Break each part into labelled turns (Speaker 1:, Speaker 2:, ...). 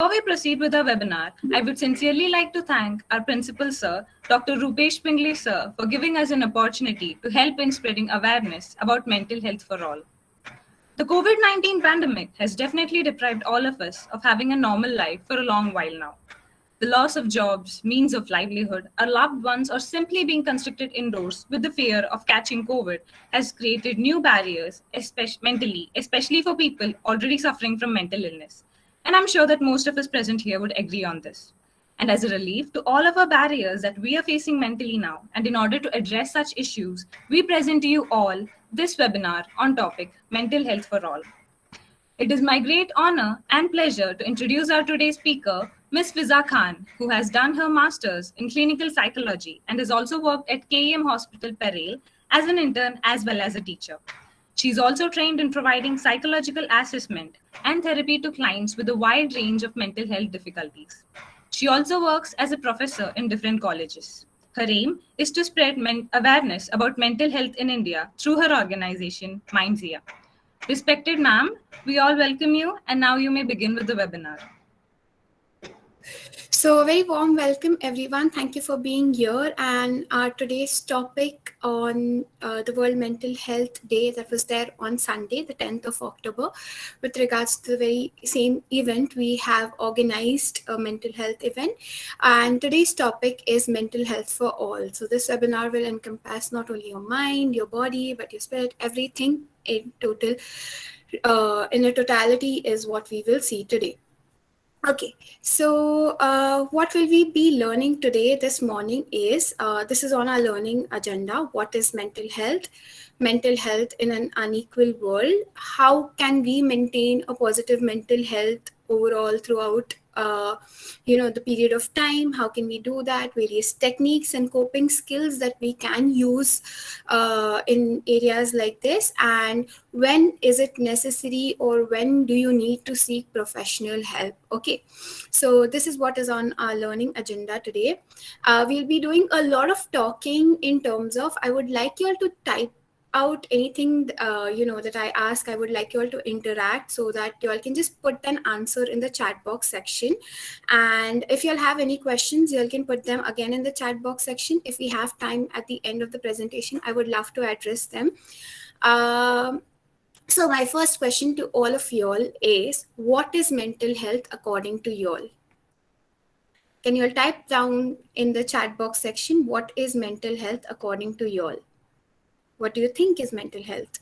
Speaker 1: we proceed with our webinar, I would sincerely like to thank our principal sir, Dr. Rupesh Pingle sir, for giving us an opportunity to help in spreading awareness about mental health for all. The COVID-19 pandemic has definitely deprived all of us of having a normal life for a long while now. The loss of jobs, means of livelihood, our loved ones, or simply being constricted indoors with the fear of catching COVID has created new barriers, especially for people already suffering from mental illness. And I'm sure that most of us present here would agree on this. And as a relief to all of our barriers that we are facing mentally now, and in order to address such issues, we present to you all this webinar on topic Mental Health for All. It is my great honor and pleasure to introduce our today's speaker, Ms. Fizza Khan, who has done her master's in clinical psychology and has also worked at KEM Hospital, Parel as an intern as well as a teacher. She is also trained in providing psychological assessment and therapy to clients with a wide range of mental health difficulties. She also works as a professor in different colleges. Her aim is to spread awareness about mental health in India through her organization, Mindzia. Respected ma'am, we all welcome you, and now you may begin with the webinar.
Speaker 2: So a very warm welcome everyone. Thank you for being here, and our today's topic on the World Mental Health Day that was there on Sunday, the 10th of October. With regards to the very same event, we have organized a mental health event, and today's topic is mental health for all. So this webinar will encompass not only your mind, your body, but your spirit, everything in total, in a totality is what we will see today. Okay, so what will we be learning today this morning is, this is on our learning agenda. What is mental health? Mental health in an unequal world. How can we maintain a positive mental health overall throughout the period of time? How can we do that? Various techniques and coping skills that we can use in areas like this, and when is it necessary or when do you need to seek professional help? Okay, so this is what is on our learning agenda today. We'll be doing a lot of talking in terms of, I would like you all to type out anything that I ask. I would like you all to interact so that you all can just put an answer in the chat box section, and if you all have any questions, you all can put them again in the chat box section. If we have time at the end of the presentation, I would love to address them. So my first question to all of you all is, what is mental health according to you all? Can you all type down in the chat box section, what is mental health according to you all? What do you think is mental health?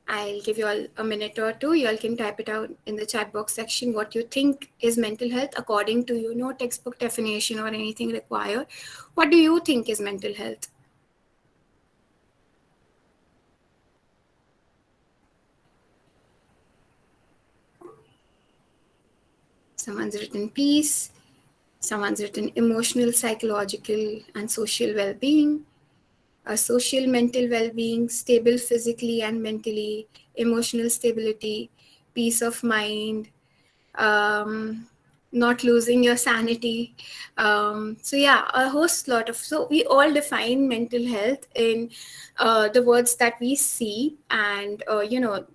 Speaker 2: I'll give you all a minute or two. You all can type it out in the chat box section what you think is mental health according to no textbook definition or anything required. What do you think is mental health? Someone's written peace. Someone's written emotional, psychological, and social well-being. Social mental well-being, stable physically and mentally, emotional stability, peace of mind, not losing your sanity. So yeah, a host lot of, so we all define mental health in the words that we see, and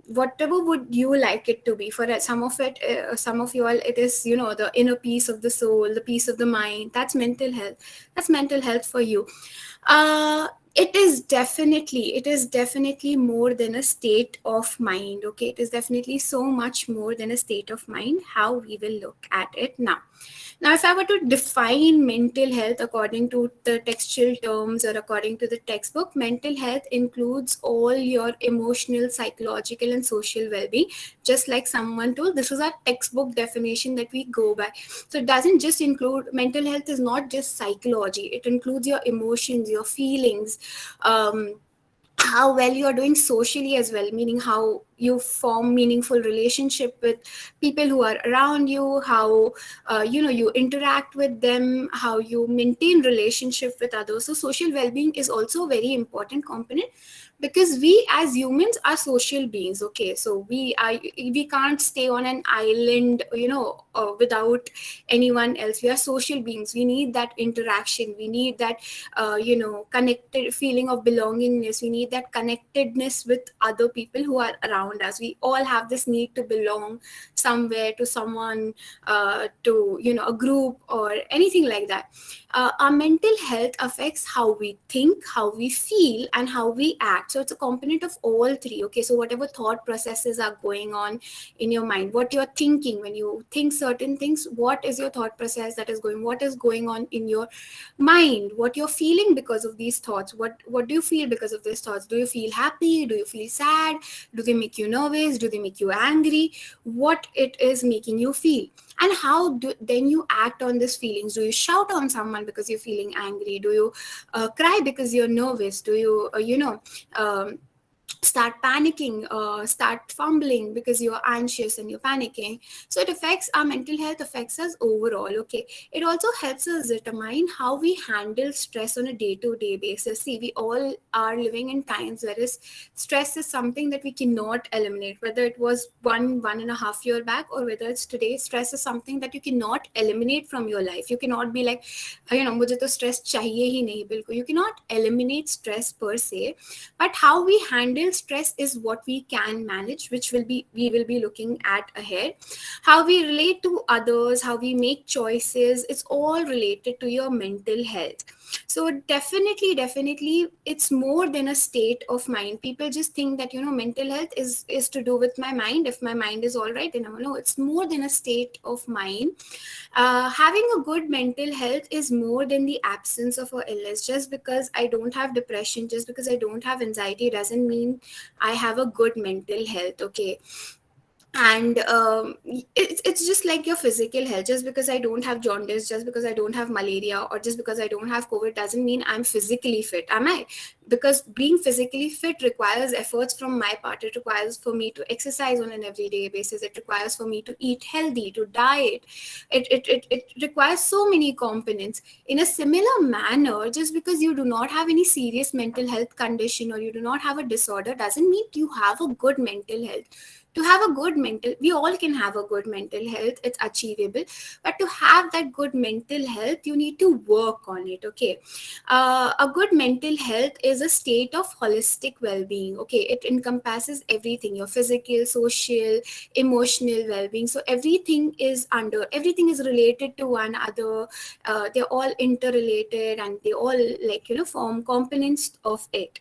Speaker 2: whatever would you like it to be. For some of it, some of you all, it is the inner peace of the soul, the peace of the mind. That's mental health. That's mental health for you. It is definitely more than a state of mind. Okay, it is definitely so much more than a state of mind. How we will look at it now. Now, if I were to define mental health according to the textual terms or according to the textbook, mental health includes all your emotional, psychological, and social well-being. Just like someone told, this is our textbook definition that we go by. So it doesn't just include, mental health is not just psychology. It includes your emotions, your feelings, how well you are doing socially as well, meaning how you form meaningful relationship with people who are around you, how you interact with them, how you maintain relationship with others. So social well-being is also a very important component, because we as humans are social beings. Okay, so we can't stay on an island, without anyone else. We are social beings. We need that interaction. We need that connected feeling of belongingness. We need that connectedness with other people who are around us. We all have this need to belong somewhere, to someone, to a group or anything like that. Our mental health affects how we think, how we feel, and how we act. So it's a component of all three. Okay, so whatever thought processes are going on in your mind, what you're thinking when you think certain things, what is your thought process that is going, what is going on in your mind, what you're feeling because of these thoughts, what do you feel because of these thoughts? Do you feel happy? Do you feel sad? Do they make you nervous? Do they make you angry? What it is making you feel, and how then you act on these feelings. Do you shout on someone because you're feeling angry? Do you cry because you're nervous? Do you start panicking, start fumbling because you're anxious and you're panicking? So it affects our mental health, affects us overall. Okay, it also helps us determine how we handle stress on a day-to-day basis. See, we all are living in times where stress is something that we cannot eliminate, whether it was 1.5 year back, or whether it's today. Stress is something that you cannot eliminate from your life. You cannot be like, मुझे तो stress चाहिए ही नहीं, बिल्कुल. You cannot eliminate stress per se, but how we handle stress is what we can manage, which we will be looking at ahead. How we relate to others, how we make choices, it's all related to your mental health. So definitely it's more than a state of mind. People just think that mental health is to do with my mind. If my mind is all right, then no, it's more than a state of mind. Having a good mental health is more than the absence of a illness. Just because I don't have depression, just because I don't have anxiety, doesn't mean I have a good mental health. Okay, and it's just like your physical health. Just because I don't have jaundice, just because I don't have malaria, or just because I don't have COVID, doesn't mean I'm physically fit, am I? Because being physically fit requires efforts from my part. It requires for me to exercise on an everyday basis. It requires for me to eat healthy, to diet. It requires so many components. In a similar manner, just because you do not have any serious mental health condition, or you do not have a disorder, doesn't mean you have a good mental health. To have a good mental, we all can have a good mental health, it's achievable. But to have that good mental health, you need to work on it. Okay, a good mental health is a state of holistic well-being. Okay, it encompasses everything: your physical, social, emotional well-being. So everything is related to one another. They're all interrelated, and they all, form components of it.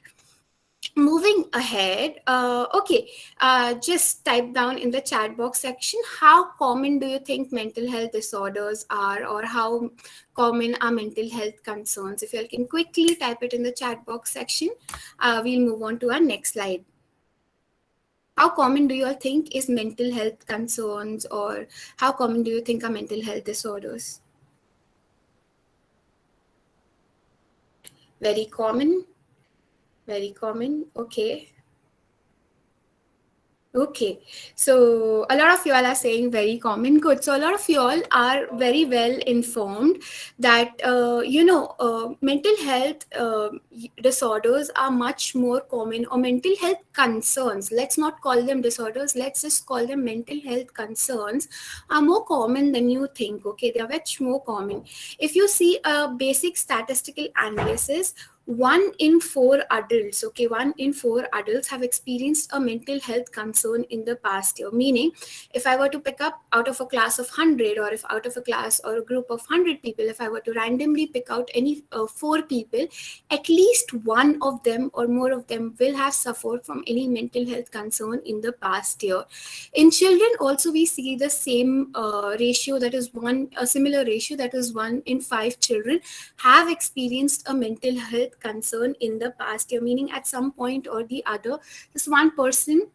Speaker 2: Moving ahead, okay, just type down in the chat box section, how common do you think mental health disorders are, or how common are mental health concerns? If you all can quickly type it in the chat box section, we'll move on to our next slide. How common do you all think is mental health concerns, or how common do you think are mental health disorders? Very common. Very common. Okay. Okay, so a lot of you all are saying very common. Good. So a lot of you all are very well informed that mental health disorders are much more common, or mental health concerns. Let's not call them disorders. Let's just call them mental health concerns. Are more common than you think. Okay, they are much more common. If you see a basic statistical analysis, 1 in 4 adults, okay, 1 in 4 adults have experienced a mental health concern in the past year. Meaning, if I were to pick up out of a class of 100, or if out of a class or a group of 100 people, if I were to randomly pick out any 4 people, at least one of them or more of them will have suffered from any mental health concern in the past year. In children also, we see the same ratio, that is a similar ratio, that is 1 in 5 children have experienced a mental health concern in the past year. Meaning, at some point or the other, this one person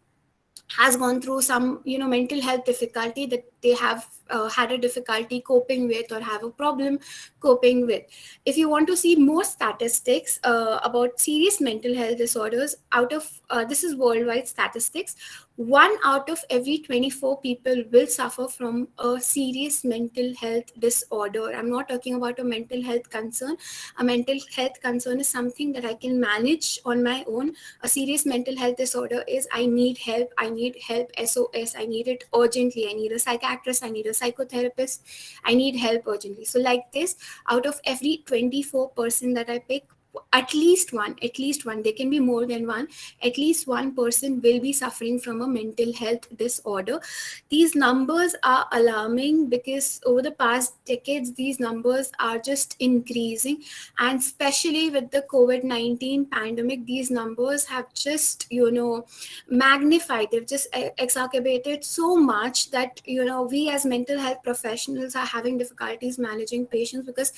Speaker 2: has gone through some mental health difficulty that they have had a difficulty coping with, or have a problem coping with. If you want to see more statistics about serious mental health disorders, out of this is worldwide statistics, 1 out of every 24 people will suffer from a serious mental health disorder. I'm not talking about a mental health concern. A mental health concern is something that I can manage on my own. A serious mental health disorder is I need help. I need help SOS. I need it urgently. I need a psychiatrist. I need a psychotherapist. I need help urgently. So, like this, out of every 24% that I pick, at least one, there can be more than one, at least one person will be suffering from a mental health disorder. These numbers are alarming because over the past decades, these numbers are just increasing. And especially with the COVID-19 pandemic, these numbers have just, magnified. They've just exacerbated so much that, we as mental health professionals are having difficulties managing patients, because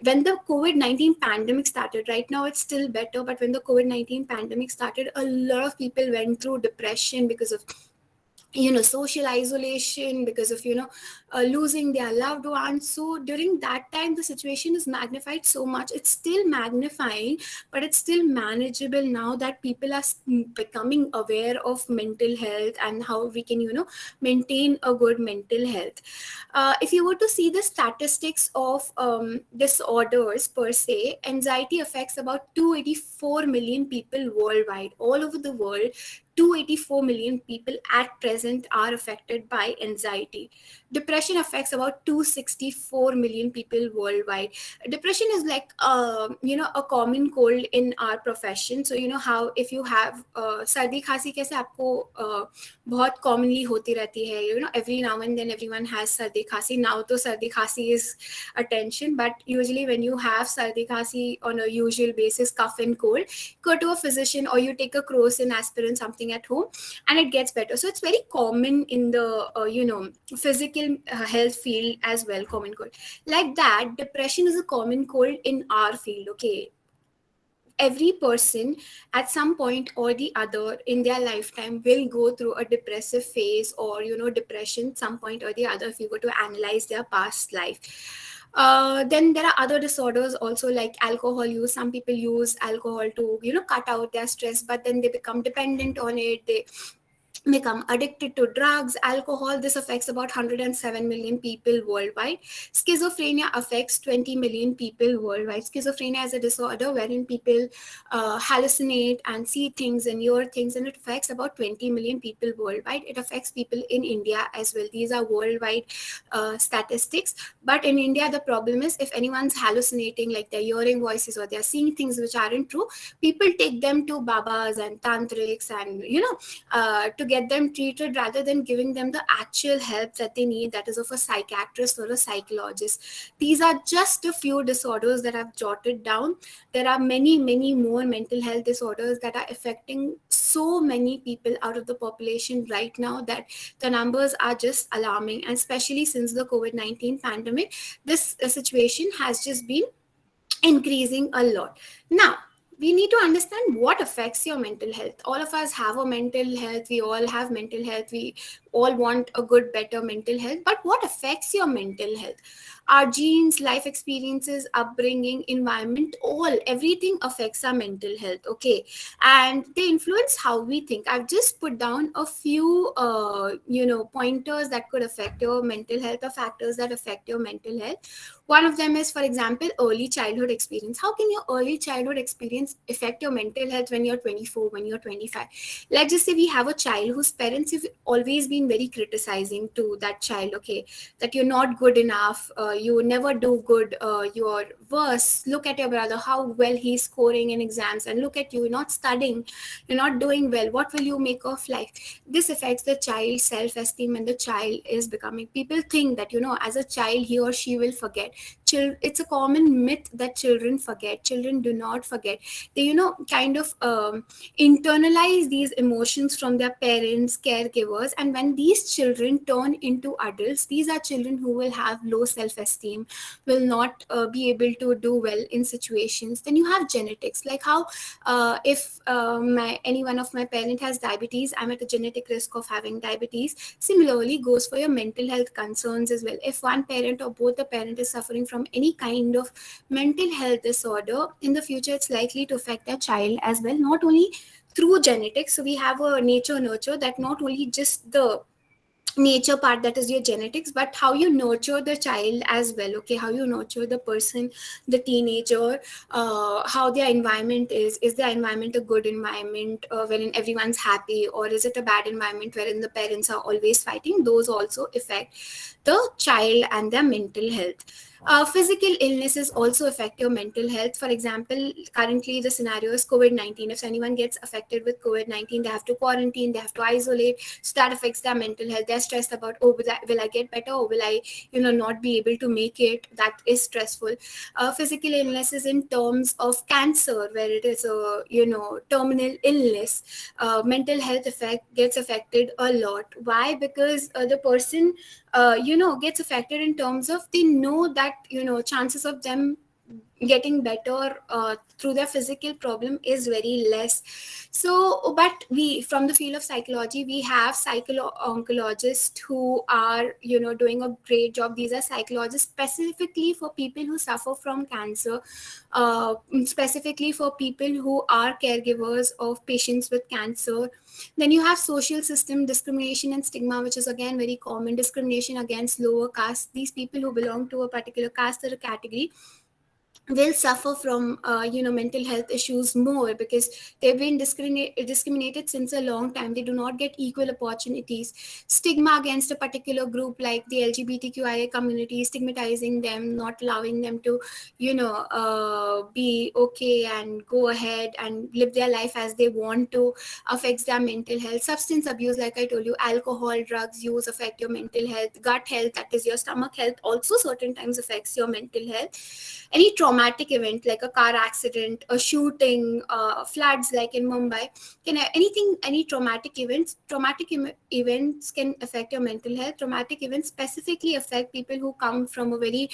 Speaker 2: when the COVID-19 pandemic started, right now it's still better, but when the COVID-19 pandemic started, a lot of people went through depression because of social isolation, because of losing their loved ones. So during that time, the situation is magnified so much. It's still magnifying, but it's still manageable now that people are becoming aware of mental health and how we can maintain a good mental health. If you were to see the statistics of disorders per se, anxiety affects about 284 million people worldwide, all over the world. 284 million people at present are affected by anxiety. Depression affects about 264 million people worldwide. Depression is like a common cold in our profession. So how if you have सर्दी खांसी कैसे आपको बहुत commonly होती रहती है, every now and then everyone has सर्दी खांसी. Now तो सर्दी खांसी is attention, but usually when you have सर्दी खांसी on a usual basis, cough and cold, go to a physician or you take a crocin, aspirin, something at home, and it gets better. So it's very common in the physical health field as well, common cold. Like that, depression is a common cold in our field. Okay, every person at some point or the other in their lifetime will go through a depressive phase or depression some point or the other, if you were to analyze their past life. Then there are other disorders also, like alcohol use. Some people use alcohol to cut out their stress, but then they become dependent on it. They become addicted to drugs, alcohol. This affects about 107 million people worldwide. Schizophrenia affects 20 million people worldwide. Schizophrenia is a disorder wherein people hallucinate and see things and hear things, and it affects about 20 million people worldwide. It affects people in India as well. These are worldwide statistics. But in India, the problem is if anyone's hallucinating, like they're hearing voices or they're seeing things which aren't true, people take them to babas and tantrics and to get them treated rather than giving them the actual help that they need, that is of a psychiatrist or a psychologist. These are just a few disorders that I've jotted down. There are many, many more mental health disorders that are affecting so many people out of the population right now that the numbers are just alarming. And especially since the COVID-19 pandemic, this situation has just been increasing a lot. Now, we need to understand what affects your mental health. All of us have a mental health. We all have mental health. We all want a good, better mental health. But what affects your mental health? Our genes, life experiences, upbringing, environment, everything affects our mental health. Okay. And they influence how we think. I've just put down a few, pointers that could affect your mental health, or factors that affect your mental health. One of them is, for example, early childhood experience. How can your early childhood experience affect your mental health when you're 24, when you're 25? Let's just say we have a child whose parents have always been very criticizing to that child, okay, that you're not good enough, you never do good, you're worse. Look at your brother, how well he's scoring in exams, and look at you, you're not studying, you're not doing well. What will you make of life? This affects the child's self-esteem, and the child is becoming, people think that, as a child, he or she will forget. It's a common myth that children forget. Children do not forget. They kind of internalize these emotions from their parents, caregivers, and when these children turn into adults, these are children who will have low self-esteem, will not be able to do well in situations. Then you have genetics, like how if any one of my parent has diabetes, I'm at a genetic risk of having diabetes. Similarly goes for your mental health concerns as well. If one parent or both the parent is suffering from any kind of mental health disorder, in the future it's likely to affect their child as well. Not only through genetics. So we have a nature nurture, that not only just the nature part, that is your genetics, but how you nurture the child as well. Okay, how you nurture the person, the teenager, how their environment is their environment a good environment wherein everyone's happy, or is it a bad environment wherein the parents are always fighting? Those also affect the child and their mental health. Physical illnesses also affect your mental health. For example, currently the scenario is COVID-19. If anyone gets affected with COVID-19, they have to quarantine, they have to isolate. So that affects their mental health. They're stressed about, oh, will I get better, or will I, not be able to make it? That is stressful. Physical illnesses in terms of cancer, where it is a, terminal illness, mental health gets affected a lot. Why? Because the person gets affected in terms of, they know that chances of them getting better through their physical problem is very less. So, but we, from the field of psychology, we have oncologists who are doing a great job. These are psychologists specifically for people who suffer from cancer, specifically for people who are caregivers of patients with cancer. Then you have social system discrimination and stigma, which is again very common. Discrimination against lower castes. These people who belong to a particular caste or a category will suffer from mental health issues more, because they've been discriminated since a long time. They do not get equal opportunities. Stigma against a particular group like the LGBTQIA community, stigmatizing them, not allowing them to be okay and go ahead and live their life as they want to, affects their mental health. Substance abuse, like I told you, alcohol, drugs use affect your mental health. Gut health, that is your stomach health, also certain times affects your mental health. Any traumatic event like a car accident, a shooting, floods like in Mumbai, any traumatic events, events can affect your mental health. Traumatic events specifically affect people who come from a very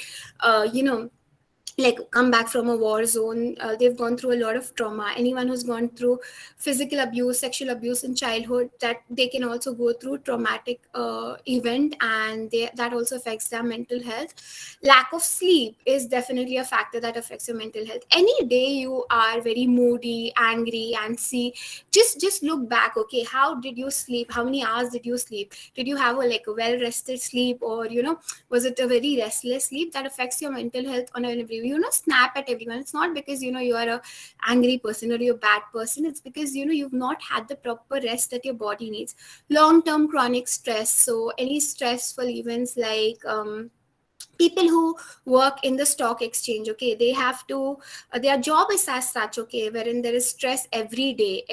Speaker 2: like come back from a war zone. They've gone through a lot of trauma. Anyone who's gone through physical abuse, sexual abuse in childhood, that they can also go through traumatic event, and that also affects their mental health. Lack of sleep is definitely a factor that affects your mental health. Any day you are very moody, angry, antsy, just look back. Okay, how did you sleep? How many hours did you sleep? Did you have a well rested sleep, or was it a very restless sleep? That affects your mental health on an every. Snap at everyone. It's not because you are a angry person or you're a bad person. It's because you've not had the proper rest that your body needs. Long term chronic stress. So any stressful events like people who work in the stock exchange, okay, they have to their job is as such, okay, wherein there is stress every day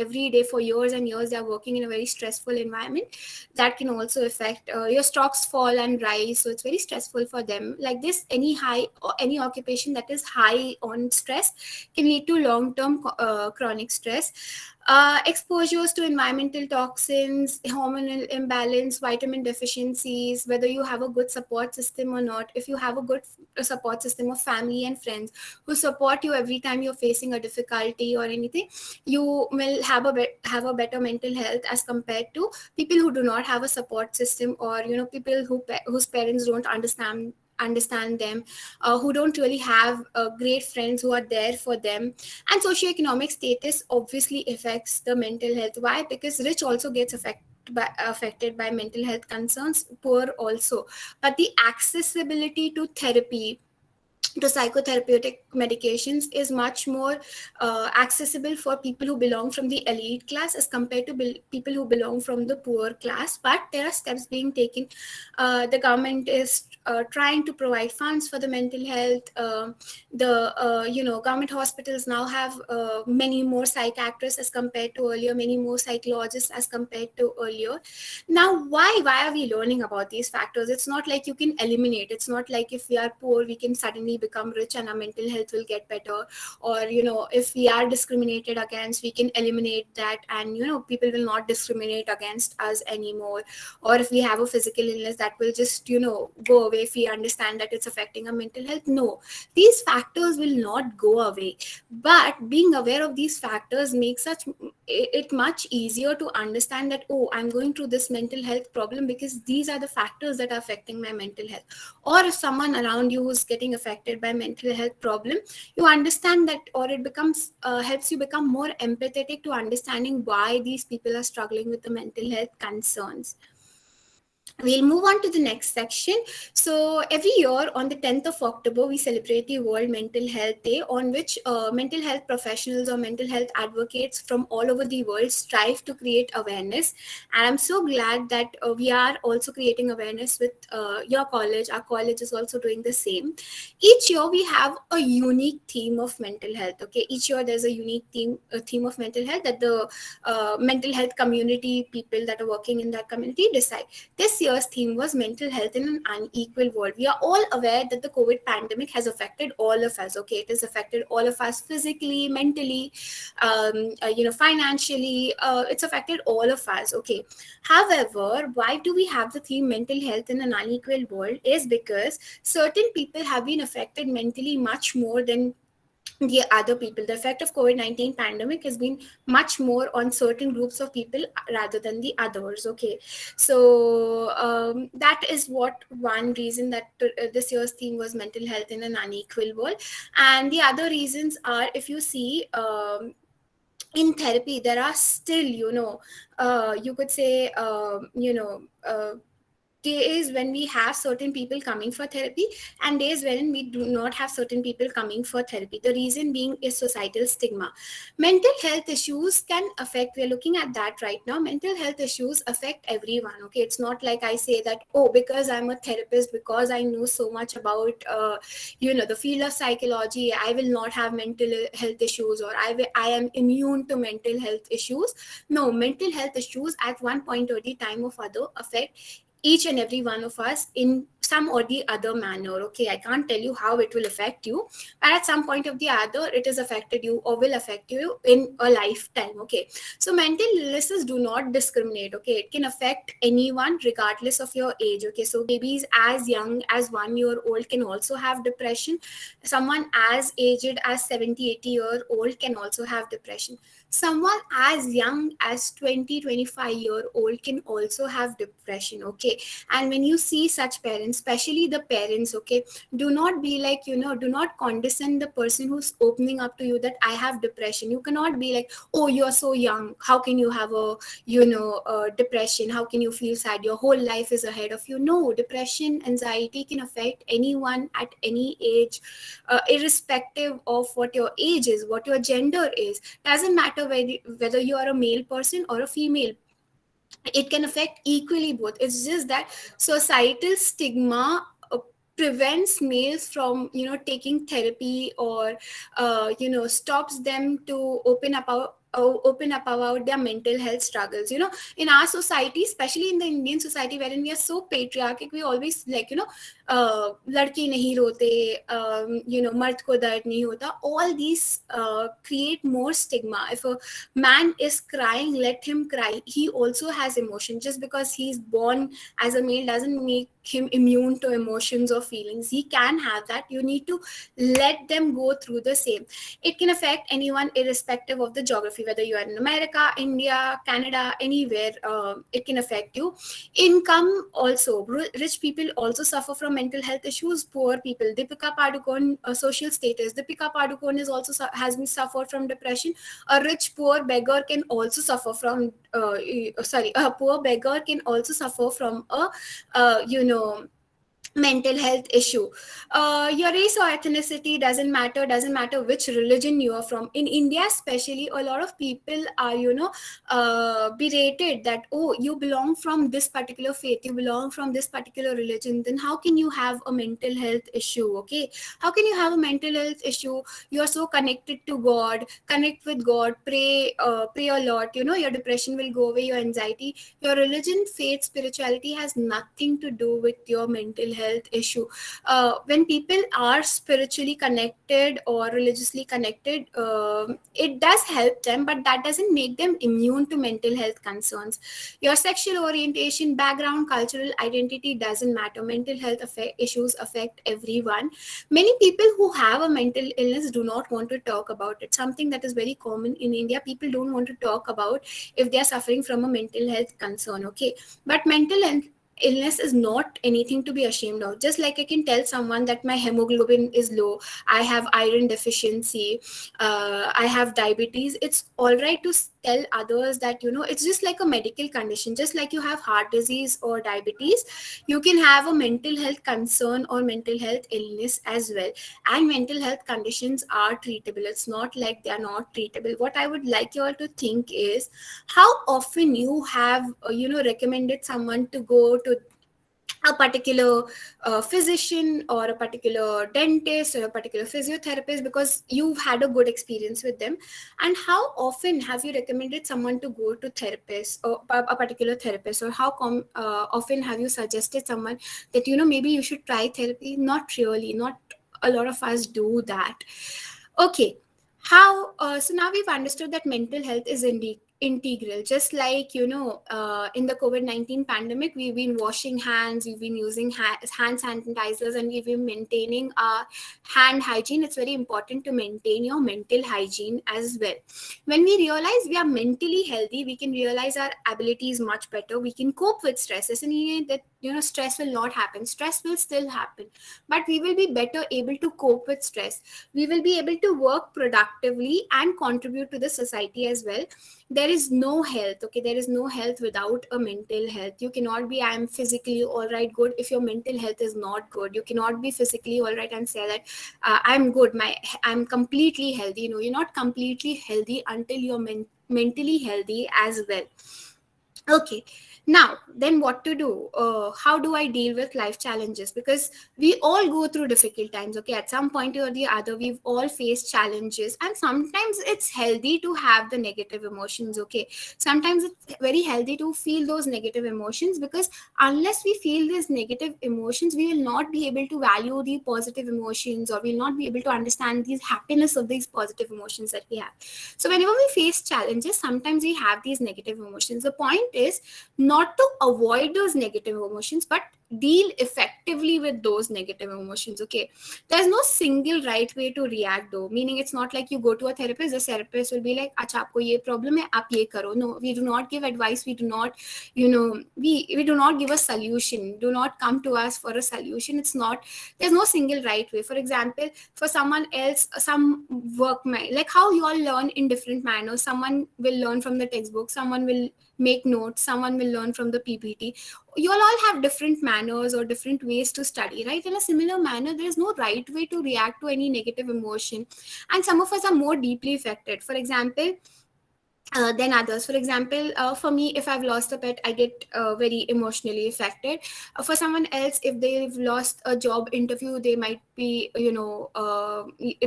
Speaker 2: for years and years. They are working in a very stressful environment. That can also affect your stocks fall and rise, so it's very stressful for them. Like this, any occupation that is high on stress can lead to long term chronic stress. Exposures to environmental toxins, hormonal imbalance, vitamin deficiencies, whether you have a good support system or not. If you have a good support system of family and friends who support you every time you're facing a difficulty or anything, you will have have a better mental health as compared to people who do not have a support system, or people whose parents don't understand them, who don't really have great friends who are there for them. And socioeconomic status obviously affects the mental health. Why? Because rich also gets affected by mental health concerns, poor also. But the accessibility to therapy, to psychotherapeutic medications, is much more accessible for people who belong from the elite class as compared to people who belong from the poor class. But there are steps being taken. The government is trying to provide funds for the mental health. The government hospitals now have many more psychiatrists as compared to earlier, many more psychologists as compared to earlier. Now, why are we learning about these factors? It's not like you can eliminate. It's not like if we are poor we can suddenly become rich and our mental health will get better. Or if we are discriminated against, we can eliminate that, and people will not discriminate against us anymore. Or if we have a physical illness, that will just go away if we understand that it's affecting our mental health. No, these factors will not go away. But being aware of these factors makes it much easier to understand that, oh, I'm going through this mental health problem because these are the factors that are affecting my mental health. Or if someone around you is getting affected affected by mental health problem, you understand that, or it becomes helps you become more empathetic to understanding why these people are struggling with the mental health concerns. We'll move on to the next section. So every year on the 10th of October, we celebrate the World Mental Health Day, on which mental health professionals or mental health advocates from all over the world strive to create awareness. And I'm so glad that we are also creating awareness with your college. Our college is also doing the same. Each year we have a unique theme of mental health. Okay, each year there's a unique theme of mental health that the mental health community people that are working in that community decide. This year's theme was mental health in an unequal world. We are all aware that the COVID pandemic has affected all of us. Okay, it has affected all of us physically, mentally, financially. It's affected all of us. Okay. However, why do we have the theme mental health in an unequal world? Is because certain people have been affected mentally much more than the other people. The effect of COVID-19 pandemic has been much more on certain groups of people rather than the others. Okay, so that is what one reason that this year's theme was mental health in an unequal world. And the other reasons are, if you see, in therapy there are still, you could say, days when we have certain people coming for therapy and days when we do not have certain people coming for therapy. The reason being is societal stigma. Mental health issues can affect, we're looking at that right now, mental health issues affect everyone. Okay, it's not like I say that, oh, because I'm a therapist, because I know so much about the field of psychology, I will not have mental health issues, or I am immune to mental health issues. No, mental health issues at one point or the time of other affect each and every one of us in some or the other manner. Okay, I can't tell you how it will affect you, but at some point of the other it has affected you or will affect you in a lifetime. Okay, so mental illnesses do not discriminate. Okay, it can affect anyone regardless of your age. Okay, so babies as young as 1 year old can also have depression. Someone as aged as 70-80 year old can also have depression. Someone as young as 20-25 year old can also have depression. Okay, and when you see such parents, especially the parents, okay, do not be like, do not condescend the person who's opening up to you that I have depression. You cannot be like, oh, you're so young, how can you have a depression, how can you feel sad, your whole life is ahead of you. No, depression, anxiety can affect anyone at any age, irrespective of what your age is, what your gender is. Doesn't matter whether you are a male person or a female, it can affect equally both. It's just that societal stigma prevents males from taking therapy, or stops them to open up about their mental health struggles. In our society, especially in the Indian society, wherein we are so patriarchic, we always like, ladki nahi rote, mard ko dard nahi hota. All these create more stigma. If a man is crying, let him cry. He also has emotion. Just because he's born as a male doesn't make him immune to emotions or feelings. He can have that. You need to let them go through the same. It can affect anyone irrespective of the geography, whether you are in America, India, Canada, anywhere. It can affect you. Income also. Rich people also suffer from mental health issues. Poor people. Deepika Padukone, social status. Deepika Padukone is also has been suffered from depression. A rich poor beggar can also suffer from a poor beggar can also suffer from a mental health issue. Your race or ethnicity doesn't matter which religion you are from. In India especially, a lot of people are berated that, oh, you belong from this particular faith, you belong from this particular religion, then how can you have a mental health issue? Okay, how can you have a mental health issue? You are so connected to God, connect with God, pray a lot, your depression will go away, your anxiety. Your religion, faith, spirituality has nothing to do with your mental health issue. When people are spiritually connected or religiously connected, it does help them, but that doesn't make them immune to mental health concerns. Your sexual orientation, background, cultural identity doesn't matter. Mental health issues affect everyone. Many people who have a mental illness do not want to talk about it. Something that is very common in India, people don't want to talk about if they are suffering from a mental health concern. Okay, but mental illness is not anything to be ashamed of. Just like I can tell someone that my hemoglobin is low, I have iron deficiency, I have diabetes, it's all right to tell others that, it's just like a medical condition. Just like you have heart disease or diabetes, you can have a mental health concern or mental health illness as well. And mental health conditions are treatable. It's not like they are not treatable. What I would like you all to think is, how often you have recommended someone to go to a particular physician or a particular dentist or a particular physiotherapist because you've had a good experience with them. And how often have you recommended someone to go to therapist or a particular therapist, or how often have you suggested someone that maybe you should try therapy? Not really. Not a lot of us do that. Okay. How so now we've understood that mental health is indeed integral. Just like in the COVID-19 pandemic, we've been washing hands, we've been using hand sanitizers, and we've been maintaining our hand hygiene. It's very important to maintain your mental hygiene as well. When we realize we are mentally healthy, we can realize our ability is much better. We can cope with stress. It's not that stress will not happen. Stress will still happen, but we will be better able to cope with stress. We will be able to work productively and contribute to the society as well. There is no health, okay? There is no health without a mental health. You cannot be, I'm physically all right, good, if your mental health is not good. You cannot be physically all right and say that I'm good, I'm completely healthy. No, you're not completely healthy until you're mentally healthy as well. Okay, now then what to do? How do I deal with life challenges? Because we all go through difficult times. Okay, at some point or the other, we've all faced challenges, and sometimes it's healthy to have the negative emotions. Okay, sometimes it's very healthy to feel those negative emotions, because unless we feel these negative emotions, we will not be able to value the positive emotions, or we'll not be able to understand the happiness of these positive emotions that we have. So whenever we face challenges, sometimes we have these negative emotions. The point is not to avoid those negative emotions, but deal effectively with those negative emotions. Okay, there's no single right way to react though, meaning it's not like you go to a therapist, the therapist will be like, acha aapko ye problem hai, aap ye karo. No, we do not give advice. We do not, we do not give a solution. Do not come to us for a solution. It's not, there's no single right way. For example, for someone else, some work, like how you all learn in different manners. Someone will learn from the textbook, someone will make notes, someone will learn from the PPT. You all have different manners or different ways to study, right? In a similar manner, there is no right way to react to any negative emotion, and some of us are more deeply affected, for example, than others. For example, for me, if I've lost a pet, I get very emotionally affected. For someone else, if they've lost a job interview, they might be,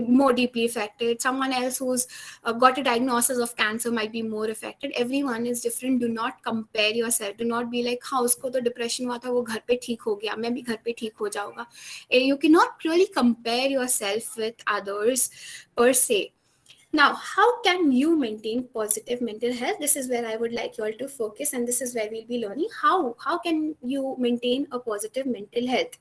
Speaker 2: more deeply affected. Someone else who's got a diagnosis of cancer might be more affected. Everyone is different. Do not compare yourself. Do not be like, हाँ उसको तो depression हुआ था, वो घर पे ठीक हो गया, मैं भी घर पे ठीक हो जाऊंगा. You cannot really compare yourself with others per se. Now, how can you maintain positive mental health? This is where I would like you all to focus, and this is where we'll be learning how can you maintain a positive mental health.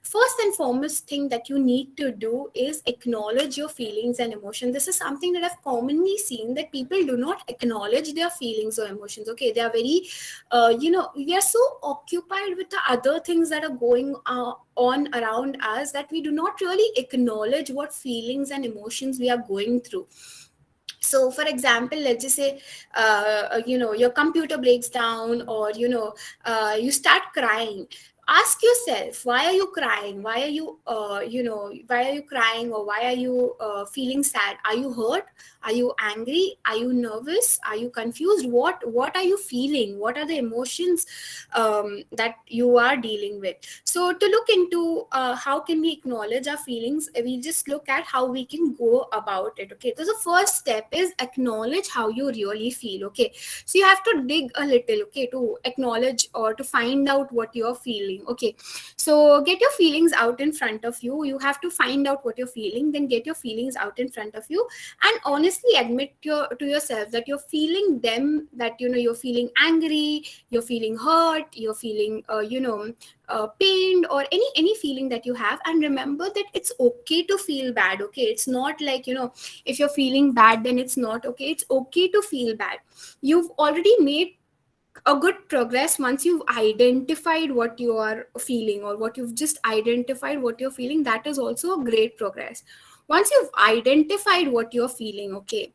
Speaker 2: First and foremost thing that you need to do is acknowledge your feelings and emotions. This is something that I've commonly seen, that people do not acknowledge their feelings or emotions. Okay, they are very, we are so occupied with the other things that are going on around us, that we do not really acknowledge what feelings and emotions we are going through. So for example, let's just say your computer breaks down, or you start crying. Ask yourself, why are you crying? Why are you why are you crying, or why are you feeling sad? Are you hurt? Are you angry? Are you nervous? Are you confused? What are you feeling? What are the emotions that you are dealing with? So to look into how can we acknowledge our feelings, we just look at how we can go about it. Okay, so the first step is acknowledge how you really feel. Okay, so you have to dig a little, okay, to acknowledge or to find out what you're feeling. Okay, so get your feelings out in front of you. You have to find out what you're feeling, then get your feelings out in front of you, and honestly admit to yourself that you're feeling them, that you're feeling angry, you're feeling hurt, you're feeling pained, or any feeling that you have. And remember that it's okay to feel bad. Okay, it's not like if you're feeling bad then it's not okay. It's okay to feel bad. You've already made a good progress once you've identified what you are feeling, or what you've just identified what you're feeling. That is also a great progress. Once you've identified what you're feeling, okay,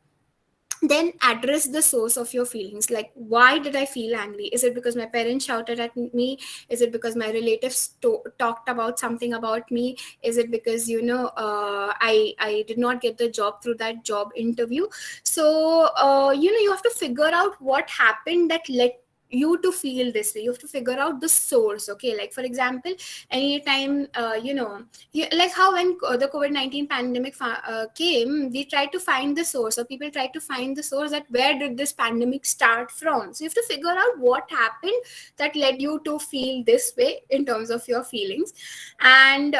Speaker 2: then address the source of your feelings. Like, why did I feel angry? Is it because my parents shouted at me? Is it because my relatives talked about something about me? Is it because, I did not get the job through that job interview? So you have to figure out what happened that led you to feel this way. You have to figure out the source. Okay, like for example, anytime like how when the COVID-19 pandemic came, we tried to find the source, or people tried to find the source, that where did this pandemic start from. So you have to figure out what happened that led you to feel this way in terms of your feelings. And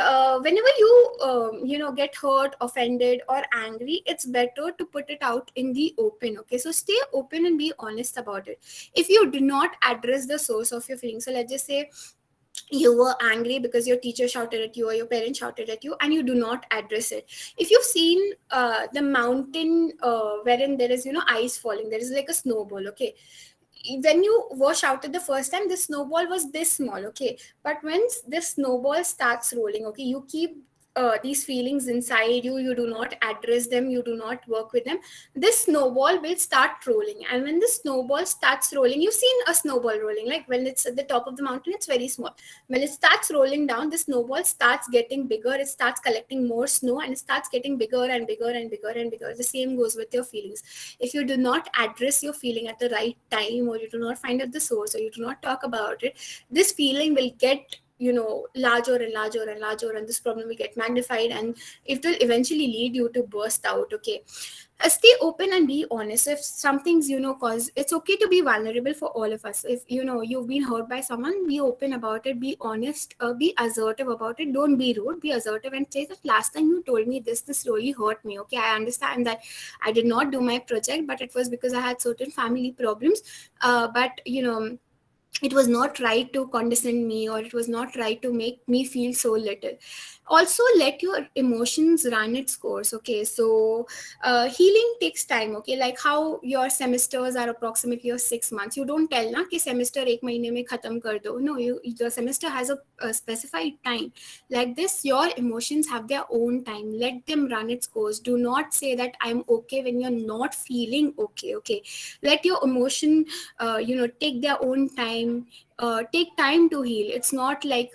Speaker 2: whenever you get hurt, offended, or angry, it's better to put it out in the open. Okay, so stay open and be honest about it. If you do not address the source of your feelings, so let's just say you were angry because your teacher shouted at you or your parents shouted at you, and you do not address it. If you've seen the mountain wherein there is ice falling, there is like a snowball. Okay, when you were shouted the first time, the snowball was this small. Okay, but once this snowball starts rolling, okay, you keep these feelings inside you, you do not address them, you do not work with them, this snowball will start rolling. And when the snowball starts rolling, you've seen a snowball rolling, like when it's at the top of the mountain, it's very small. When it starts rolling down, the snowball starts getting bigger, it starts collecting more snow, and it starts getting bigger and bigger and bigger and bigger. The same goes with your feelings. If you do not address your feeling at the right time, or you do not find out the source, or you do not talk about it, this feeling will get larger and larger and larger, and this problem will get magnified, and it will eventually lead you to burst out. Okay, stay open and be honest. If something's cause, it's okay to be vulnerable for all of us. If you've been hurt by someone, be open about it, be honest, be assertive about it. Don't be rude, be assertive, and say that last time you told me this really hurt me. Okay, I understand that I did not do my project, but it was because I had certain family problems. But it was not right to condescend me, or it was not right to make me feel so little. Also, let your emotions run its course. Okay, so healing takes time. Okay, like how your semesters are approximately your 6 months. You don't tell na ki semester ek mahine mein khatam kar do. No, the semester has a specified time. Like this, your emotions have their own time. Let them run its course. Do not say that I'm okay when you're not feeling okay. Okay, let your emotion take their own time. Take time to heal. It's not like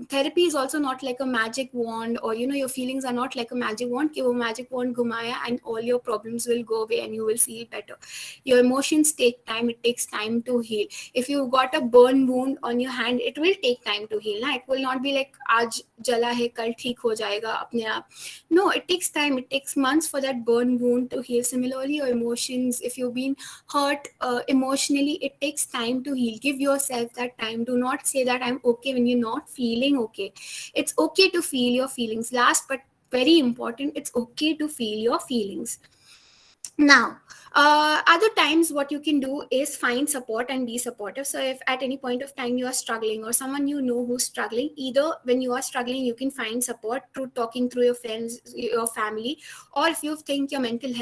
Speaker 2: therapy is also not like a magic wand, or your feelings are not like a magic wand ki wo magic wand ghumaya and all your problems will go away and you will feel better. Your emotions take time. It takes time to heal. If you got a burn wound on your hand, it will take time to heal. It will not be like aaj jala hai kal theek ho jayega apne aap. No, it takes time. It takes months for that burn wound to heal. Similarly, your emotions, if you've been hurt emotionally, it takes time to heal. Give yourself that time. Do not say that I'm okay when you're not feeling okay. It's okay to feel your feelings. Last but very important, it's okay to feel your feelings. Now, other times what you can do is find support and be supportive. So if at any point of time you are struggling, or someone who's struggling, either when you are struggling, you can find support through talking through your friends, your family, or if you think your mental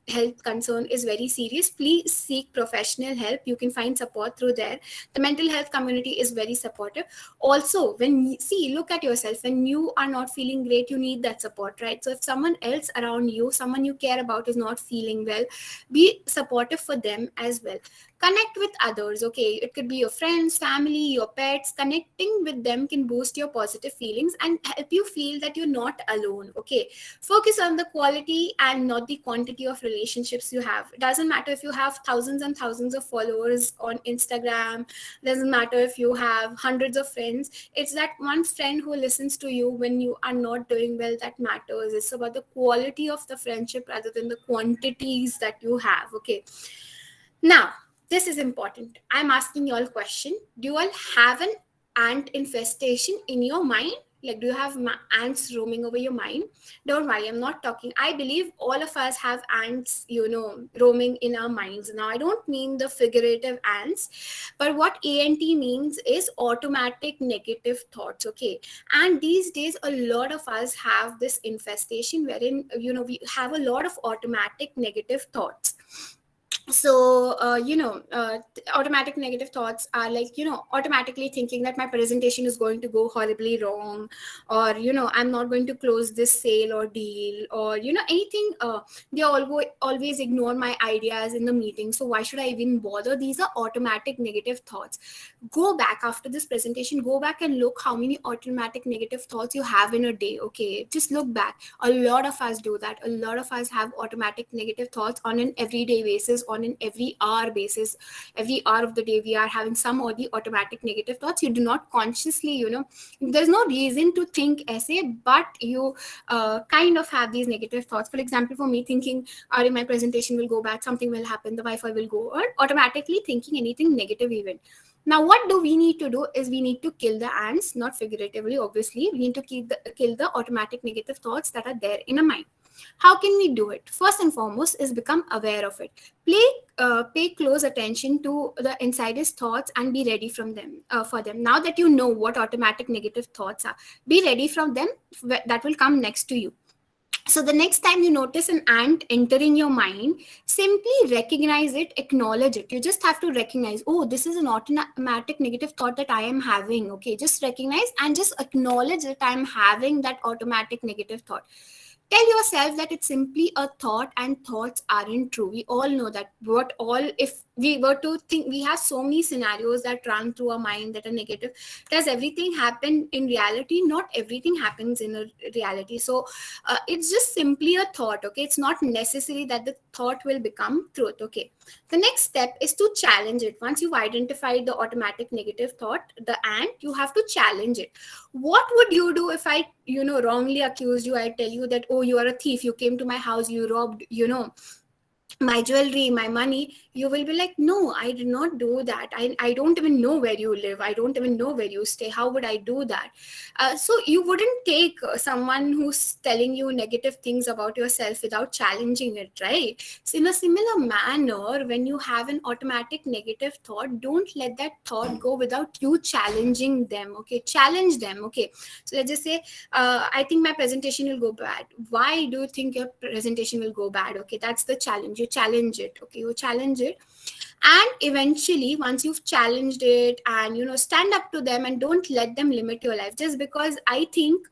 Speaker 2: health concern is very serious, please seek professional help. You can find support through there. The mental health community is very supportive. Also, look at yourself. When you are not feeling great, you need that support, right? So if someone else around you, someone you care about, is not feeling well, be supportive for them as well. Connect with others. Okay, it could be your friends, family, your pets. Connecting with them can boost your positive feelings and help you feel that you're not alone. Okay, focus on the quality and not the quantity of relationships you have. It doesn't matter if you have thousands and thousands of followers on Instagram. It doesn't matter if you have hundreds of friends. It's that one friend who listens to you when you are not doing well that matters. It's about the quality of the friendship rather than the quantities that you have. Okay, now this is important. I'm asking you all a question. Do you all have an ant infestation in your mind? Like, do you have ants roaming over your mind? Don't worry, I'm not talking. I believe all of us have ants, roaming in our minds. Now, I don't mean the figurative ants, but what ANT means is automatic negative thoughts. Okay. And these days, a lot of us have this infestation wherein, we have a lot of automatic negative thoughts. So automatic negative thoughts are like, automatically thinking that my presentation is going to go horribly wrong, or I'm not going to close this sale or deal, or anything. They always ignore my ideas in the meeting, so why should I even bother? These are automatic negative thoughts. Go back after this presentation, go back and look how many automatic negative thoughts you have in a day. Okay, just look back. A lot of us do that. A lot of us have automatic negative thoughts on an everyday basis, on an every hour basis. Every hour of the day we are having some or the automatic negative thoughts. You do not consciously, there's no reason to think essay, but you kind of have these negative thoughts. For example, for me, thinking, my presentation will go bad, something will happen, the Wi-Fi will go, or automatically thinking anything negative even. Now, what do we need to do is we need to kill the ants, not figuratively, obviously. We need to kill the automatic negative thoughts that are there in a mind. How can we do it? First and foremost is become aware of it. Pay close attention to the insider's thoughts and be ready from them for them. Now that you know what automatic negative thoughts are, be ready from them. That will come next to you. So the next time you notice an ant entering your mind, simply recognize it, acknowledge it. You just have to recognize, oh, this is an automatic negative thought that I am having. Okay, just recognize and just acknowledge that I'm having that automatic negative thought. Tell yourself that it's simply a thought and thoughts aren't true. We all know that. What all, if we were to think, we have so many scenarios that run through our mind that are negative. Does everything happen in reality? Not everything happens in a reality. So it's just simply a thought. Okay, it's not necessary that the thought will become truth. Okay, the next step is to challenge it. Once you've identified the automatic negative thought, the ant, you have to challenge it. What would you do if I wrongly accused you? I tell you that, oh, you are a thief, you came to my house, you robbed my jewelry, my money. You will be like, no, I did not do that. I don't even know where you live, I don't even know where you stay, how would I do that? So you wouldn't take someone who's telling you negative things about yourself without challenging it, right? So in a similar manner, when you have an automatic negative thought, don't let that thought go without you challenging them. Okay, challenge them. Okay, so let's just say, I think my presentation will go bad. Why do you think your presentation will go bad? Okay, that's the challenge. You challenge it. Okay, you challenge it. And eventually, once you've challenged it and, stand up to them and don't let them limit your life. Just because I think,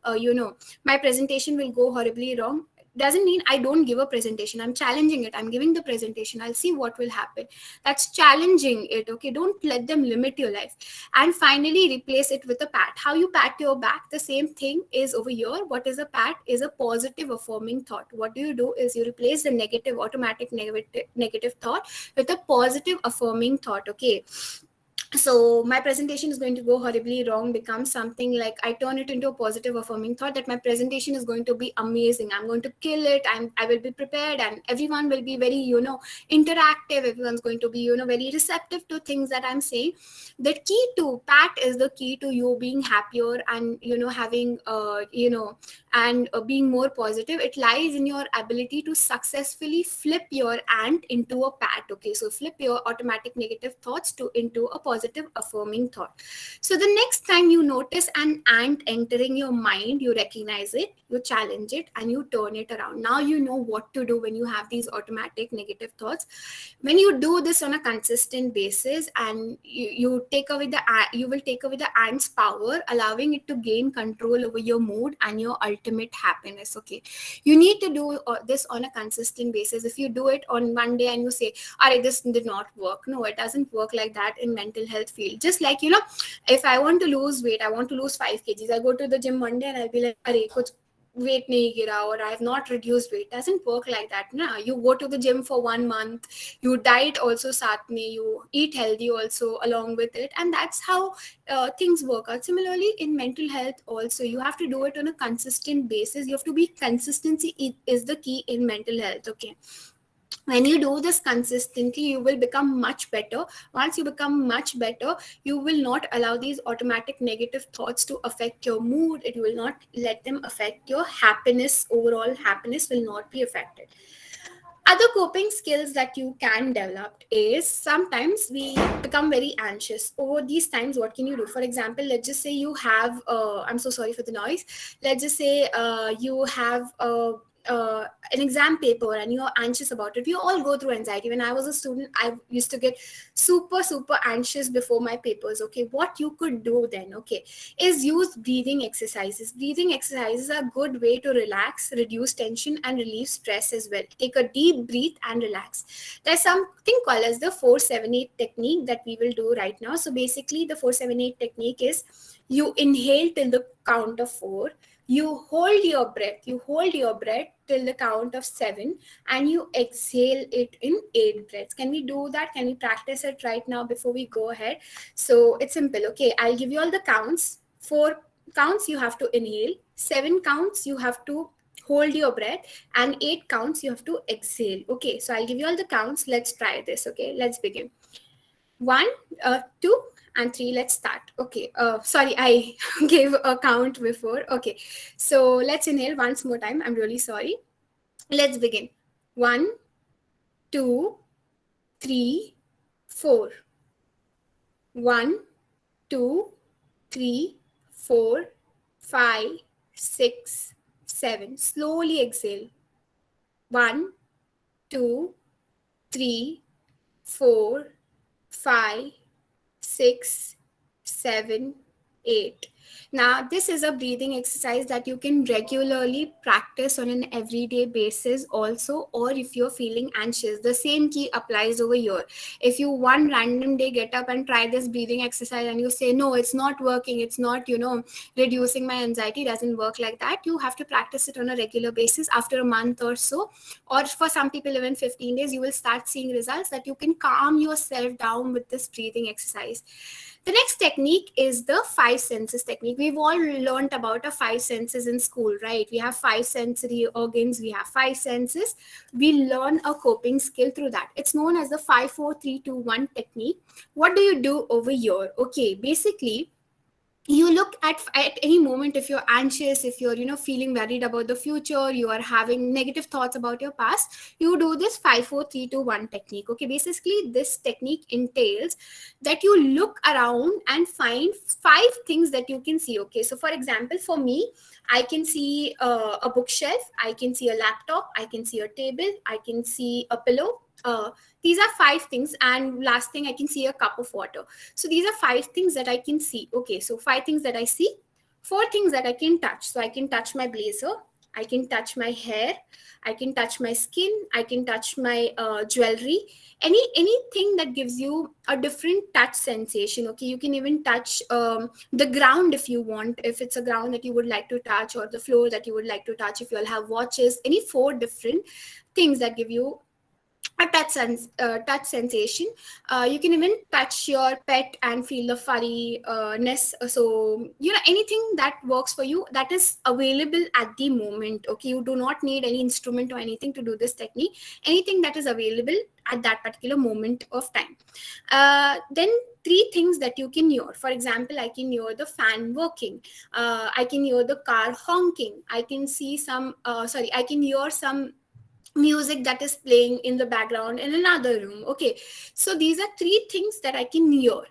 Speaker 2: my presentation will go horribly wrong, doesn't mean I don't give a presentation. I'm challenging it. I'm giving the presentation. I'll see what will happen. That's challenging it. Okay, don't let them limit your life. And finally, replace it with a pat. How you pat your back, the same thing is over here. What is a pat? Is a positive affirming thought. What do is you replace the negative, automatic negative thought with a positive affirming thought. Okay, so my presentation is going to go horribly wrong becomes something like, I turn it into a positive affirming thought that my presentation is going to be amazing, I'm going to kill it, I will be prepared, and everyone will be very interactive, everyone's going to be very receptive to things that I'm saying. The key to pat is the key to you being happier and having and being more positive. It lies in your ability to successfully flip your ant into a pat. Okay, so flip your automatic negative thoughts to into a positive affirming thought. So the next time you notice an ant entering your mind, you recognize it, you challenge it, and you turn it around. Now you know what to do when you have these automatic negative thoughts. When you do this on a consistent basis, and you take away the you will take away the ant's power, allowing it to gain control over your mood and your ultimate happiness. Okay, you need to do this on a consistent basis. If you do it on one day and you say, all right, this did not work, no, it doesn't work like that in mental health field. Just like if I want to lose weight, I want to lose 5 kgs, I go to the gym one day and I'll be like, "Arey, kuch weight nahi gira," or I have not reduced weight. Doesn't work like that. Nah, you go to the gym for 1 month, you diet also sath mein, you eat healthy also along with it, and that's how things work out. Similarly, in mental health also, you have to do it on a consistent basis. You have to be consistency is the key in mental health. Okay, when you do this consistently, you will become much better. Once you become much better, you will not allow these automatic negative thoughts to affect your mood. It will not let them affect your happiness. Overall happiness will not be affected. Other coping skills that you can develop is, sometimes we become very anxious over these times. What can you do? For example, let's just say you have I'm so sorry for the noise. Let's just say you have an exam paper and you're anxious about it. We all go through anxiety. When I was a student, I used to get super anxious before my papers. Okay, what you could do then, okay, is use breathing exercises. Breathing exercises are a good way to relax, reduce tension, and relieve stress as well. Take a deep breath and relax. There's something called as the 478 technique that we will do right now. So basically, the 478 technique is you inhale till the count of 4, you hold your breath till the count of 7, and you exhale it in 8 breaths. Can we do that? Can we practice it right now before we go ahead? So it's simple. Okay, I'll give you all the counts. 4 counts you have to inhale, 7 counts you have to hold your breath, and 8 counts you have to exhale. Okay, so I'll give you all the counts. Let's try this. Okay, let's begin. 1, 2, and 3. Let's start. Okay, sorry, I gave a count before. Okay, so let's inhale once more time. I'm really sorry. Let's begin. 1, 2, 3, 4. 1, 2, 3, 4, 5, 6, 7. Slowly exhale. 1, 2, 3, 4, 5, 6, 7, 8. Now, this is a breathing exercise that you can regularly practice on an everyday basis also, or if you're feeling anxious, the same key applies over here. If you one random day get up and try this breathing exercise and you say, no, it's not working, it's not, reducing my anxiety, doesn't work like that. You have to practice it on a regular basis. After a month or so, or for some people even 15 days, you will start seeing results that you can calm yourself down with this breathing exercise. The next technique is the 5 senses technique. We've all learned about the 5 senses in school, right? We have 5 sensory organs, we have 5 senses. We learn a coping skill through that. It's known as the 5, 4, 3, 2, 1 technique. What do you do over here? Okay, basically, you look at any moment, if you're anxious, if you're feeling worried about the future, you are having negative thoughts about your past, you do this 5, 4, 3, 2, 1 technique. Okay, basically this technique entails that you look around and find 5 things that you can see. Okay, so for example, for me, I can see a bookshelf, I can see a laptop, I can see a table, I can see a pillow. These are 5 things, and last thing, I can see a cup of water. So these are 5 things that I can see. Okay, so 5 things that I see, 4 things that I can touch. So I can touch my blazer, I can touch my hair, I can touch my skin, I can touch my jewelry, anything that gives you a different touch sensation. Okay, you can even touch the ground if you want, if it's a ground that you would like to touch, or the floor that you would like to touch. If you all have watches, any 4 different things that give you a touch sensation. You can even touch your pet and feel the furriness. So anything that works for you, that is available at the moment. Okay, you do not need any instrument or anything to do this technique. Anything that is available at that particular moment of time. Then 3 things that you can hear. For example, I can hear the fan working, I can hear the car honking, I can see I can hear some music that is playing in the background in another room. Okay, so these are 3 things that I can hear.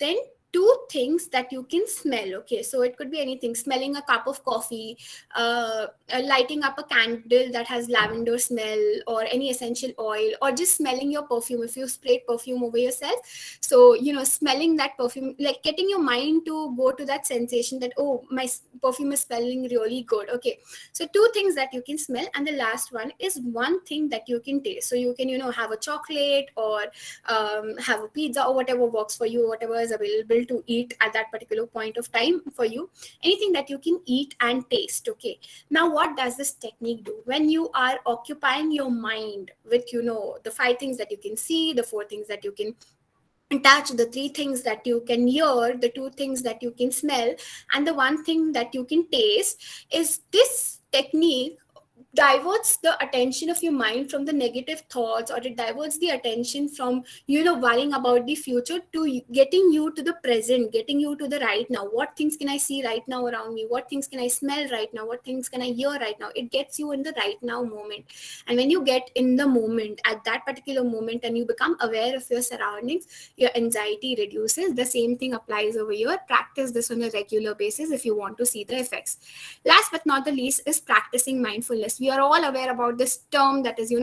Speaker 2: Then 2 things that you can smell. Okay, so it could be anything: smelling a cup of coffee, lighting up a candle that has lavender smell, or any essential oil, or just smelling your perfume if you sprayed perfume over yourself. So smelling that perfume, like getting your mind to go to that sensation that, oh, my perfume is smelling really good. Okay, so 2 things that you can smell, and the last one is 1 thing that you can taste. So you can have a chocolate, or have a pizza, or whatever works for you, whatever is available to eat at that particular point of time for you, anything that you can eat and taste. Okay, now what does this technique do? When you are occupying your mind with the 5 things that you can see, the 4 things that you can touch, the 3 things that you can hear, the 2 things that you can smell, and the 1 thing that you can taste, is this technique diverts the attention of your mind from the negative thoughts, or it diverts the attention from worrying about the future, to getting you to the present, getting you to the right now. What things can I see right now around me? What things can I smell right now? What things can I hear right now? It gets you in the right now moment. And when you get in the moment, at that particular moment, and you become aware of your surroundings, your anxiety reduces. The same thing applies over here. Practice this on a regular basis if you want to see the effects. Last but not the least is practicing mindfulness. happiness. We are all aware about this term that is,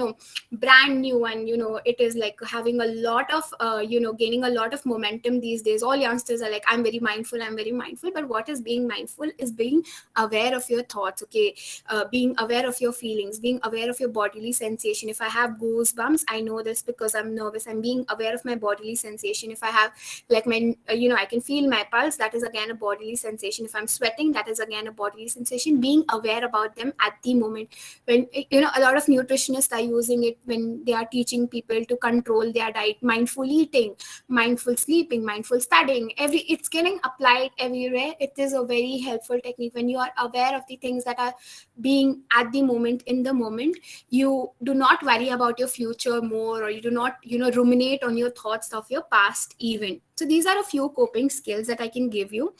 Speaker 2: brand new, and it is like having a lot of gaining a lot of momentum these days. All youngsters are like, I'm very mindful, I'm very mindful. But what is being mindful is being aware of your thoughts, okay? Being aware of your feelings, being aware of your bodily sensation. If I have goosebumps, I know this because I'm nervous. I'm being aware of my bodily sensation. If I have like my I can feel my pulse, that is again a bodily sensation. If I'm sweating, that is again a bodily sensation. Being aware about them at the moment. When a lot of nutritionists are using it when they are teaching people to control their diet. Mindful eating, mindful sleeping, mindful studying, it's getting applied everywhere. It is a very helpful technique. When you are aware of the things that are being at the moment, in the moment, you do not worry about your future more, or you do not ruminate on your thoughts of your past even. So these are a few coping skills that I can give you.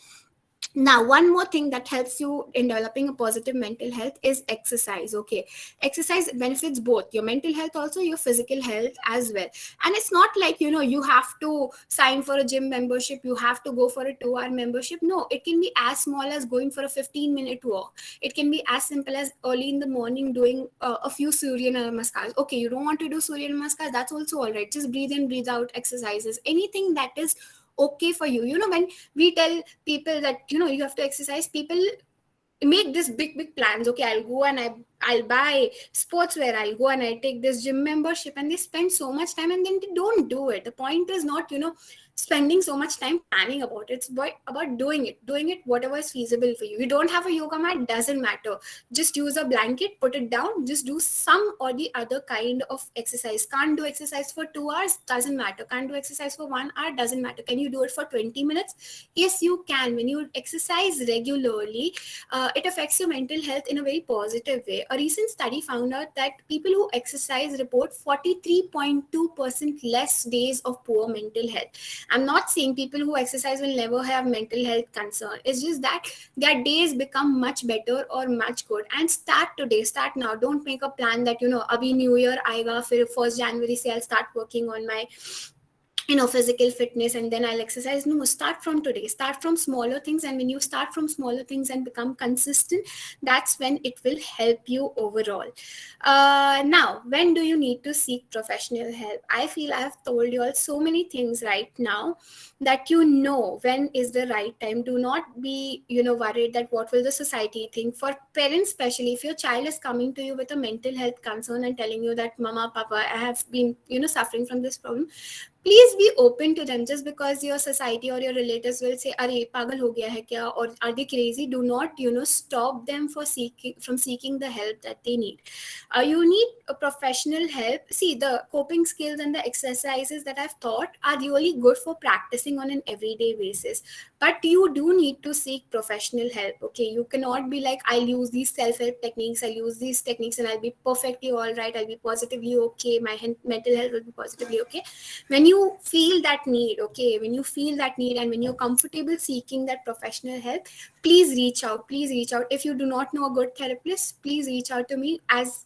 Speaker 2: Now, one more thing that helps you in developing a positive mental health is exercise. Okay, exercise benefits both your mental health, also your physical health as well. And it's not like you have to sign for a gym membership, you have to go for a 2-hour membership. No, it can be as small as going for a 15-minute walk. It can be as simple as early in the morning doing a few Surya Namaskars. Okay, you don't want to do Surya Namaskars, that's also all right. Just breathe in, breathe out exercises, anything that is okay for you. When we tell people that you have to exercise, people make this big plans. Okay, I'll go and I'll buy sportswear, I'll go and I take this gym membership, and they spend so much time and then they don't do it. The point is not spending so much time planning about it. It's about doing it whatever is feasible for you. You don't have a yoga mat, doesn't matter. Just use a blanket, put it down, just do some or the other kind of exercise. Can't do exercise for 2 hours, doesn't matter. Can't do exercise for 1 hour, doesn't matter. Can you do it for 20 minutes? Yes, you can. When you exercise regularly, it affects your mental health in a very positive way. A recent study found out that people who exercise report 43.2% less days of poor mental health. I'm not saying people who exercise will never have mental health concern. It's just that their days become much better or much good. And start today, start now. Don't make a plan that abhi new year aayega, fir 1st January se I'll start working on my physical fitness and then I'll exercise. No, start from today. Start from smaller things. And when you start from smaller things and become consistent, that's when it will help you overall. Now, when do you need to seek professional help? I feel I have told you all so many things right now that when is the right time. Do not be worried that what will the society think. For parents especially, if your child is coming to you with a mental health concern and telling you that mama, papa, I have been suffering from this problem, please be open to them. Just because your society or your relatives will say, "Are pagal ho gaya hai kya?" or "Are they crazy?" Do not stop them from seeking the help that they need. You need a professional help. See, the coping skills and the exercises that I've taught are really good for practicing on an everyday basis. But you do need to seek professional help. Okay, you cannot be like, I'll use these self-help techniques, I'll use these techniques, and I'll be perfectly all right. I'll be positively okay. My mental health will be positively okay. When you feel that need, okay, when you feel that need and when you're comfortable seeking that professional help, please reach out. Please reach out. If you do not know a good therapist, please reach out to me. As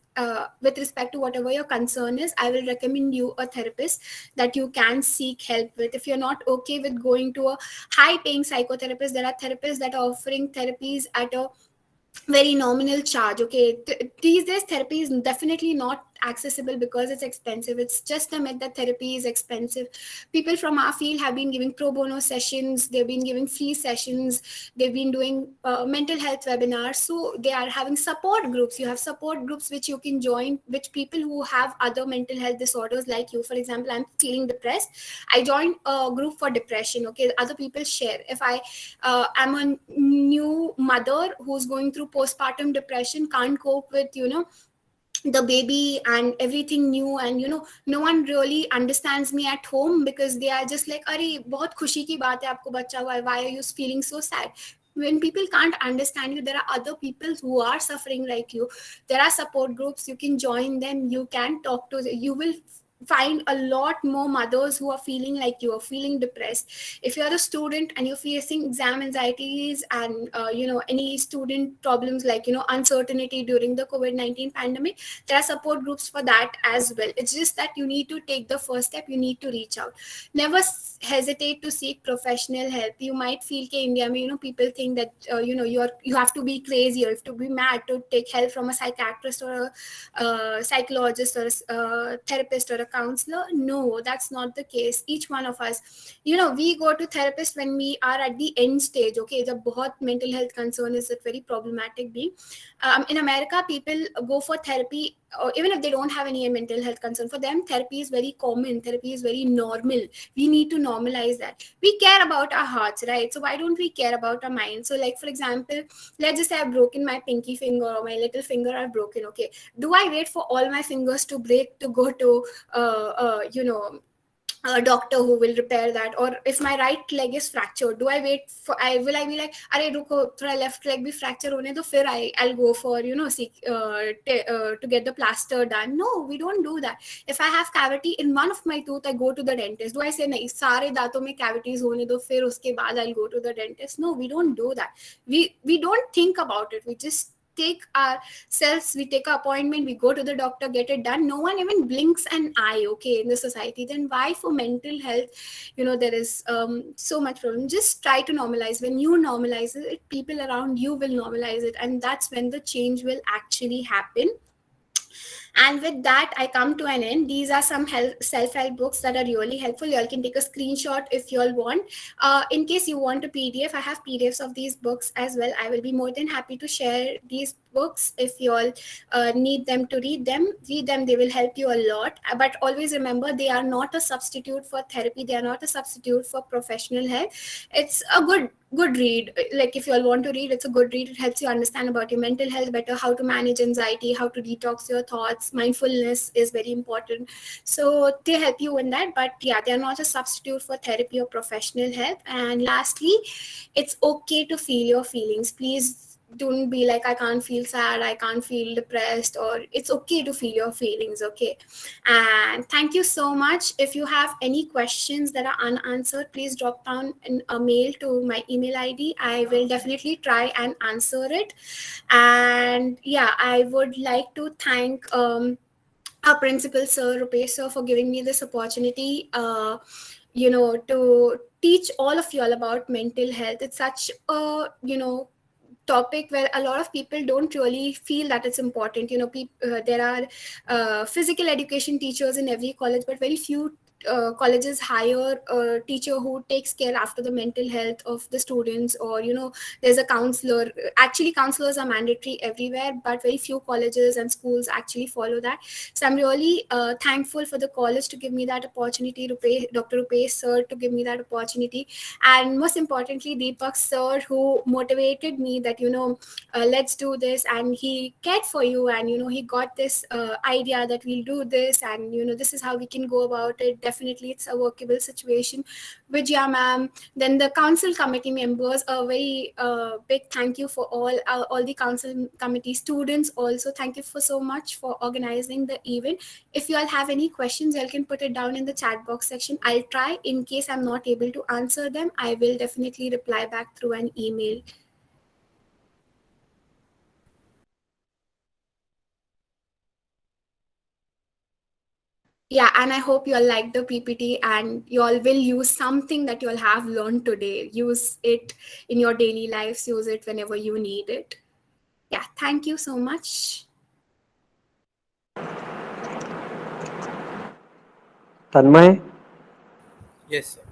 Speaker 2: with respect to whatever your concern is, I will recommend you a therapist that you can seek help with. If you're not okay with going to a high paying psychotherapist, there are therapists that are offering therapies at a very nominal charge. Okay, these days therapy is definitely not accessible because it's expensive. It's just a myth that therapy is expensive. People from our field have been giving pro bono sessions, they've been giving free sessions, they've been doing mental health webinars. So they are having support groups. You have support groups which you can join, which people who have other mental health disorders like you. For example, I'm feeling depressed, I joined a group for depression. Okay, other people share. If I am a new mother who's going through postpartum depression, can't cope with the baby and everything new, and no one really understands me at home because they are just like, "Arey, bahut khushi ki baat hai, aapko bachcha hua hai, why are you feeling so sad?" When people can't understand you, there are other people who are suffering like you. There are support groups, you can join them, you can talk to them. You will find a lot more mothers who are feeling like you are feeling depressed. If you're a student and you're facing exam anxieties and any student problems like uncertainty during the COVID-19 pandemic, there are support groups for that as well. It's just that you need to take the first step. You need to reach out. Never hesitate to seek professional help. You might feel कि India में people think that you have to be crazy, you have to be mad to take help from a psychiatrist or a psychologist or a therapist or a counselor. No, that's not the case. Each one of us, we go to therapist when we are at the end stage. Okay, the बहुत mental health concern is a very problematic being. In America, people go for therapy, or even if they don't have any mental health concern. For them, therapy is very common. Therapy is very normal. We need to normalize that. We care about our hearts, right? So why don't we care about our minds? So, like for example, let's just say I've broken my pinky finger or my little finger are broken. Okay, do I wait for all my fingers to break to go to a doctor who will repair that? Or if my right leg is fractured, do I wait for, I be like, अरे रुको थोड़ा left leg भी fracture होने दो, फिर I'll go for seek to get the plaster done? No, we don't do that. If I have cavity in one of my tooth, I go to the dentist. Do I say नहीं सारे दांतों में cavities होने दो फिर उसके बाद I'll go to the dentist? No, we don't do that. We don't think about it. We just take ourselves, we take an appointment, we go to the doctor, get it done. No one even blinks an eye, okay, in the society. Then why for mental health there is so much problem? Just try to normalize. When you normalize it, people around you will normalize it, and that's when the change will actually happen. And with that, I come to an end. These are some self-help books that are really helpful. You all can take a screenshot if you all want. In case you want a PDF, I have PDFs of these books as well. I will be more than happy to share these books if you all need them to read them. Read them, they will help you a lot. But always remember, they are not a substitute for therapy. They are not a substitute for professional help. It's a good read. Like if you all want to read, it's a good read. It helps you understand about your mental health better, how to manage anxiety, how to detox your thoughts. Mindfulness is very important. So they help you in that. But yeah, they're not a substitute for therapy or professional help. And lastly, it's okay to feel your feelings. Please don't be like, I can't feel sad, I can't feel depressed, or it's okay to feel your feelings. Okay. And thank you so much. If you have any questions that are unanswered, please drop down in a mail to my email ID. I will definitely try and answer it. And yeah, I would like to thank our principal, Sir Rupesh sir, for giving me this opportunity to teach all of you all about mental health. It's such a topic where a lot of people don't really feel that it's important. There are physical education teachers in every college, but very few colleges hire a teacher who takes care after the mental health of the students, or there's a counselor. Actually, counselors are mandatory everywhere, but very few colleges and schools actually follow that. So I'm really thankful for the college to give me that opportunity, Dr. Rupesh sir to give me that opportunity, and most importantly Deepak sir, who motivated me that let's do this, and he cared for you, and he got this idea that we'll do this, and this is how we can go about it. Definitely it's a workable situation. Vijaya ma'am, then the council committee members, a very big thank you for all the council committee students also. Thank you for so much for organizing the event. If you all have any questions, you all can put it down in the chat box section. I'll try. In case I'm not able to answer them, I will definitely reply back through an email. Yeah, and I hope you all like the PPT and you all will use something that you all have learned today. Use it in your daily lives, use it whenever you need it. Yeah, thank you so much.
Speaker 3: Tanmay?
Speaker 4: Yes, sir.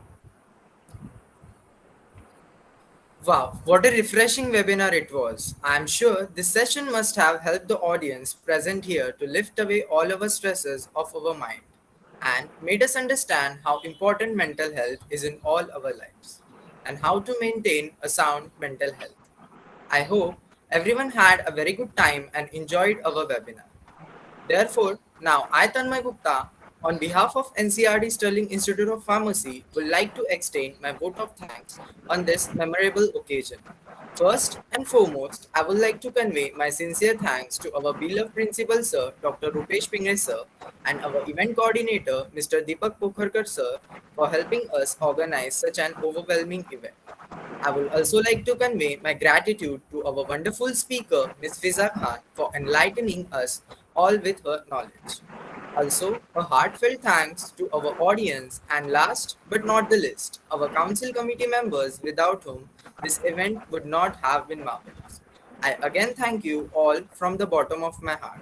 Speaker 4: Wow, what a refreshing webinar it was. I'm sure this session must have helped the audience present here to lift away all our stresses of our mind and made us understand how important mental health is in all our lives and how to maintain a sound mental health. I hope everyone had a very good time and enjoyed our webinar. Therefore, now I, Tanmay Gupta, on behalf of NCRD Sterling Institute of Pharmacy, would like to extend my vote of thanks on this memorable occasion. First and foremost, I would like to convey my sincere thanks to our beloved Principal Sir, Dr. Rupesh Pingle Sir, and our event coordinator, Mr. Deepak Pokharkar Sir, for helping us organize such an overwhelming event. I would also like to convey my gratitude to our wonderful speaker, Ms. Fizza Khan, for enlightening us all with her knowledge. Also, a heartfelt thanks to our audience and last but not the least, our council committee members without whom this event would not have been marvelous. I again thank you all from the bottom of my heart.